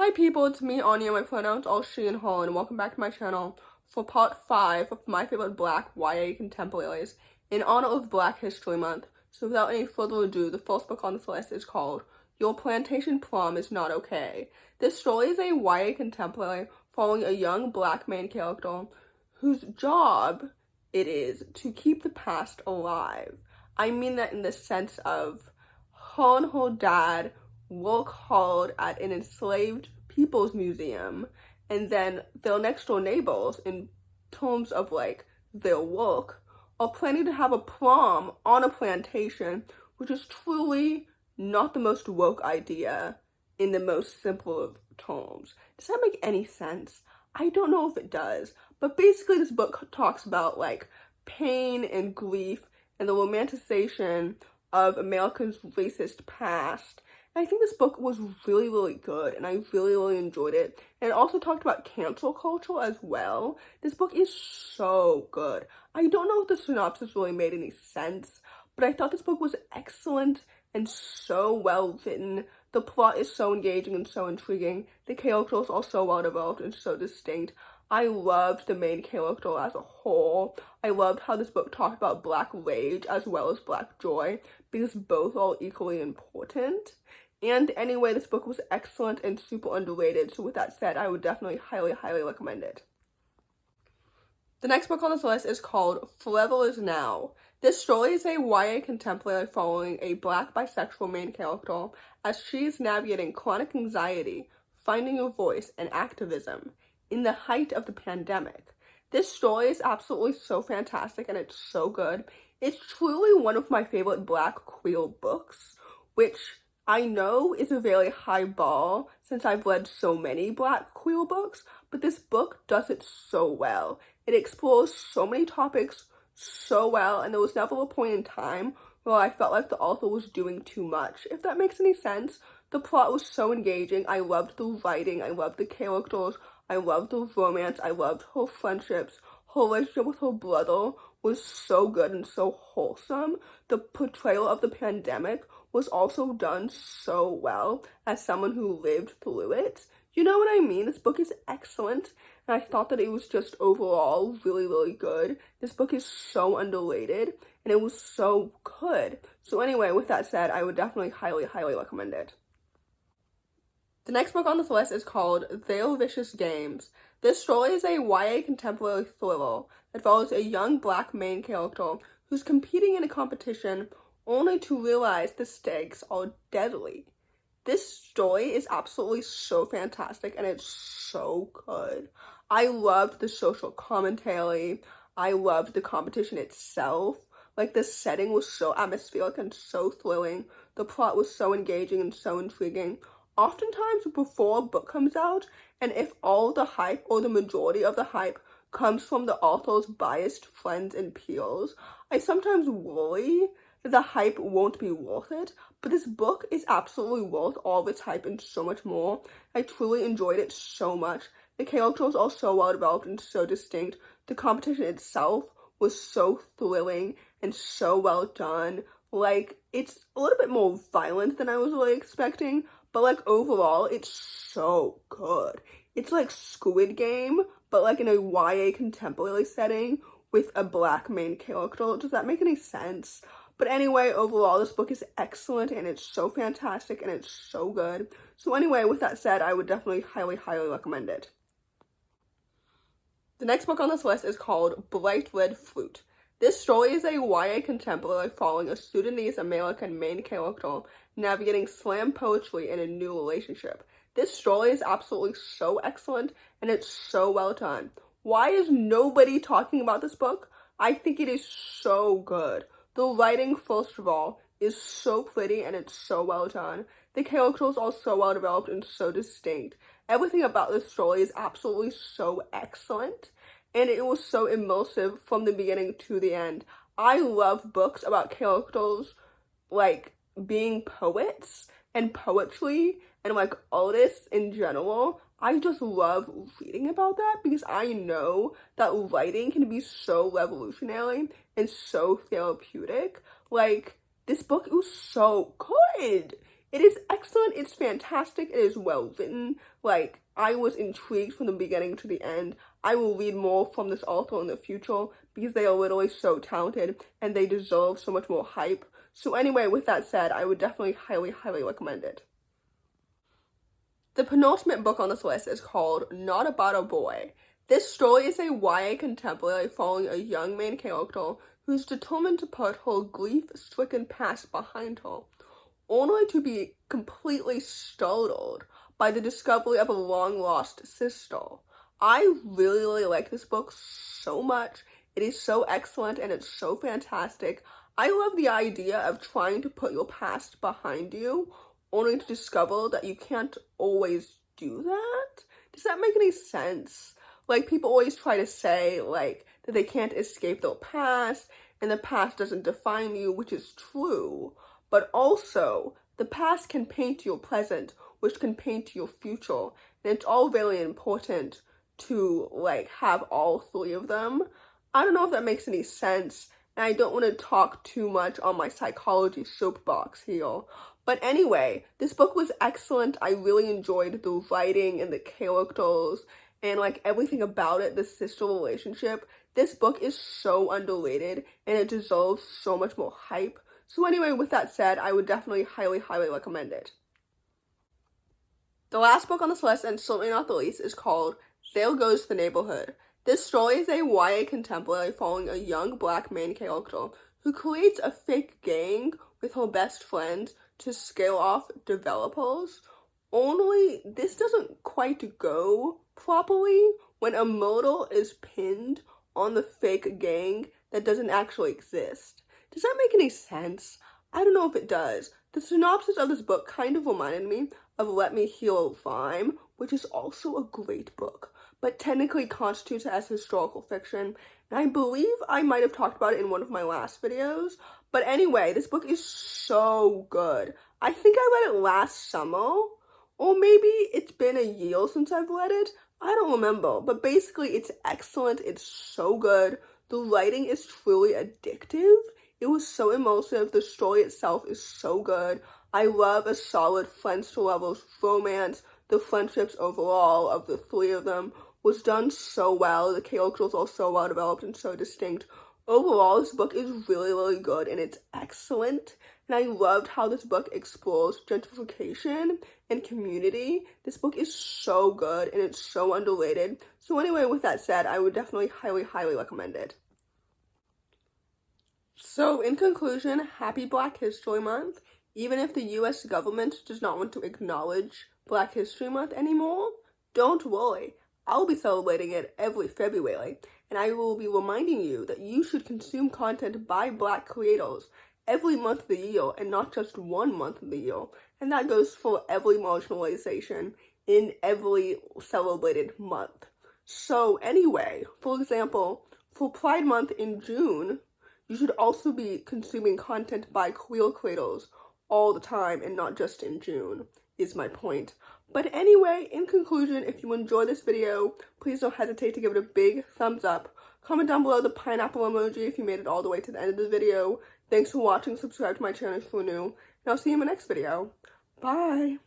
Hi people, it's me, Anja, my pronouns all she and her, and welcome back to my channel for part 5 of my favorite Black YA contemporaries in honor of Black History Month. So without any further ado, the first book on this list is called Your Plantation Prom Is Not Okay. This story is a YA contemporary following a young Black main character whose job it is to keep the past alive. I mean that in the sense of her and her dad work hard at an enslaved people's museum, and then their next door neighbors, in terms of like their work, are planning to have a prom on a plantation, which is truly not the most woke idea in the most simple of terms. Does that make any sense? I don't know if it does, but basically this book talks about like pain and grief and the romanticization of America's racist past. And I think this book was really, really good, and I really, really enjoyed it. And it also talked about cancel culture as well. This book is so good. I don't know if the synopsis really made any sense, but I thought this book was excellent and so well written. The plot is so engaging and so intriguing. The characters are so well developed and so distinct. I loved the main character as a whole. I loved how this book talked about Black rage as well as Black joy, because both are equally important. And anyway, this book was excellent and super underrated, so with that said, I would definitely highly, highly recommend it. The next book on this list is called Forever Is Now. This story is a YA contemporary following a Black bisexual main character as she is navigating chronic anxiety, finding her voice, and activism in the height of the pandemic. This story is absolutely so fantastic and it's so good. It's truly one of my favorite Black queer books, which I know is a very high bar since I've read so many Black queer books, but this book does it so well. It explores so many topics so well, and there was never a point in time where I felt like the author was doing too much, if that makes any sense. The plot was so engaging. I loved the writing, I loved the characters, I loved the romance, I loved her friendships. Her relationship with her brother was so good and so wholesome. The portrayal of the pandemic was also done so well as someone who lived through it. You know what I mean? This book is excellent, and I thought that it was just overall really, really good. This book is so underrated, and it was so good. So anyway, with that said, I would definitely highly, highly recommend it. The next book on this list is called Their Vicious Games. This story is a YA contemporary thriller that follows a young Black main character who's competing in a competition only to realize the stakes are deadly. This story is absolutely so fantastic and it's so good. I loved the social commentary. I loved the competition itself. Like, the setting was so atmospheric and so thrilling. The plot was so engaging and so intriguing. Oftentimes before a book comes out, and if all the hype or the majority of the hype comes from the author's biased friends and peers, I sometimes worry that the hype won't be worth it, but this book is absolutely worth all of its hype and so much more. I truly enjoyed it so much. The characters are so well developed and so distinct. The competition itself was so thrilling and so well done. Like, it's a little bit more violent than I was really expecting, but like overall, it's so good. It's like Squid Game, but like in a YA contemporary setting with a Black main character. Does that make any sense? But anyway, overall, this book is excellent and it's so fantastic and it's so good. So anyway, with that said, I would definitely highly, highly recommend it. The next book on this list is called Bright Red Fruit. This story is a YA contemporary following a Sudanese American main character navigating slam poetry in a new relationship. This story is absolutely so excellent and it's so well done. Why is nobody talking about this book? I think it is so good. The writing, first of all, is so pretty and it's so well done. The characters are so well developed and so distinct. Everything about this story is absolutely so excellent, and it was so immersive from the beginning to the end. I love books about characters like being poets and poetry and like artists in general. I just love reading about that because I know that writing can be so revolutionary and so therapeutic. Like, this book was so good. It is excellent, it's fantastic, it is well written. Like, I was intrigued from the beginning to the end. I will read more from this author in the future because they are literally so talented and they deserve so much more hype. So anyway, with that said, I would definitely highly, highly recommend it. The penultimate book on this list is called Not About a Boy. This story is a YA contemporary following a young main character who's determined to put her grief-stricken past behind her, only to be completely startled by the discovery of a long-lost sister. I really, really like this book so much. It is so excellent and it's so fantastic. I love the idea of trying to put your past behind you, only to discover that you can't always do that. Does that make any sense? Like, people always try to say, like, that they can't escape their past, and the past doesn't define you, which is true. But also, the past can paint your present, which can paint your future. And it's all very important to, like, have all three of them. I don't know if that makes any sense, and I don't want to talk too much on my psychology soapbox here. But anyway, this book was excellent. I really enjoyed the writing and the characters and, like, everything about it, the sister relationship. This book is so underrated, and it deserves so much more hype. So anyway, with that said, I would definitely highly, highly recommend it. The last book on this list, and certainly not the least, is called There Goes the Neighborhood. This story is a YA contemporary following a young black main character who creates a fake gang with her best friend to scare off developers. Only this doesn't quite go properly when a murder is pinned on the fake gang that doesn't actually exist. Does that make any sense? I don't know if it does. The synopsis of this book kind of reminded me of Let Me Heal Rhyme, which is also a great book, but technically constitutes as historical fiction. And I believe I might have talked about it in one of my last videos. But anyway, this book is so good. I think I read it last summer, or maybe it's been a year since I've read it. I don't remember, but basically it's excellent. It's so good. The writing is truly addictive. It was so immersive. The story itself is so good. I love a solid friends to lovers romance. The friendships overall of the three of them was done so well. The characters are so well developed and so distinct. Overall, this book is really, really good and it's excellent. And I loved how this book explores gentrification and community. This book is so good and it's so underrated. So anyway, with that said, I would definitely highly, highly recommend it. So in conclusion, happy Black History Month. Even if the US government does not want to acknowledge Black History Month anymore, don't worry. I'll be celebrating it every February, and I will be reminding you that you should consume content by Black creators every month of the year and not just 1 month of the year. And that goes for every marginalization in every celebrated month. So anyway, for example, for Pride Month in June, you should also be consuming content by queer creators all the time and not just in June, is my point. But anyway, in conclusion, if you enjoyed this video, please don't hesitate to give it a big thumbs up. Comment down below the pineapple emoji if you made it all the way to the end of the video. Thanks for watching. Subscribe to my channel if you're new. And I'll see you in my next video. Bye!